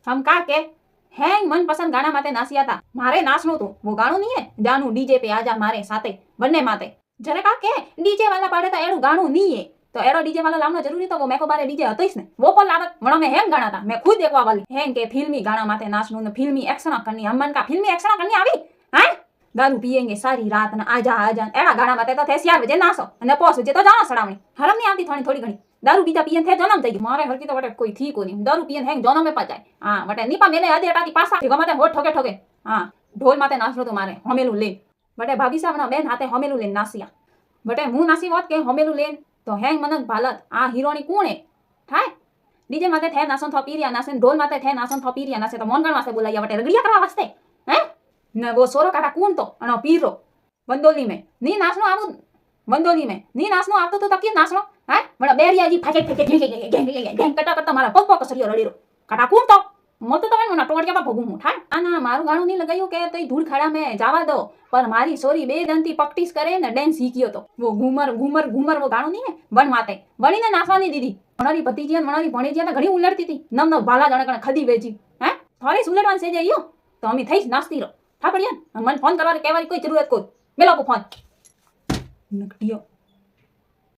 हम का के हैं मनपसंद गाना माते नासिया था मारे नाचनो तो वो गाणो नहीं है जानू डीजे पे आजा मारे साथे बन्ने माते जरे का के डीजे वाला पाड़े तो एड़ू गाणो नहीं है तो एड़ो डीजे वाला लावनो जरूरी तो वो मेको बारे डीजे हतोईस ने वो पर लागत मणो में हेंग गाना था मैं खुद देखवा वाली हेंग के फिल्मी गाना माते नाचनो ने फिल्मी एक्शन करनी हमन का फिल्मी एक्शन करनी आवी हैं दारू पिएंगे सारी रात ना आजा आजा एड़ा गाना माते तो थे 4 बजे नाचो અને પોસ बजे तो जाना सड़ावणी हरम नहीं आती थोड़ी घणी दारू पीता पियन थे जन्म થઈ ગયો મારે હરકી તો વટે કોઈ થી કો નહીં દારૂ पियन હેંગ જન્મે પા જાય હા વટે નીપા મેલે આદે અટાતી પાસા ગમાતે હોઠ ઠોકે ઠોકે હા ઢોલ માતે નાચનો તો મારે હમેલું લેન વટે ભાભી સાવના બેન હાથે હમેલું લેન નાસિયા વટે હું નાસી હોત કે હમેલું લેન તો હેંગ મનક ભાલત આ હીરોની કોણે થાય ડીजे માતે થે નાસન થોપીરિયા નાસન ઢોલ માતે થે નાસન થોપીરિયા નાસે તો મોનગણ વાસ્તે બોલાયા વટે રગડિયા કરવા વાસ્તે હે ને वो सोरो काटा कौन तो अनो पीरो वंदोली में नी नाचनो आव वंदोली में नी नाचनो आवतो तो तकी नाचनो हैं बड़ा बेरिया जी फाके गेंग कटा करता मारा पग पग कसरियो रडीरो काटा कौन तो मत तो मना टोड़िया पा भगू मुठा आना मारू गाणो नहीं लगायो के तई धूल खाड़ा में जावा दो पर मारी सोरी बे दंती पक्टिस करे ने डांस सीखियो तो वो घूमर घूमर घूमर वो गाणो नहीं है वन माते वणी ने नाचवानी दीदी वणारी भतीजी वणारी भणेजी ने घणी उलड़ती थी नम नम भाला जणकणे खदी वेची हैं थोड़ी उलड़वान से जइयो तो अमी थईस नाचती रो ठाकड़िया मन फोन करवा केवारी कोई जरूरत कोई मेला को फोन नकटियो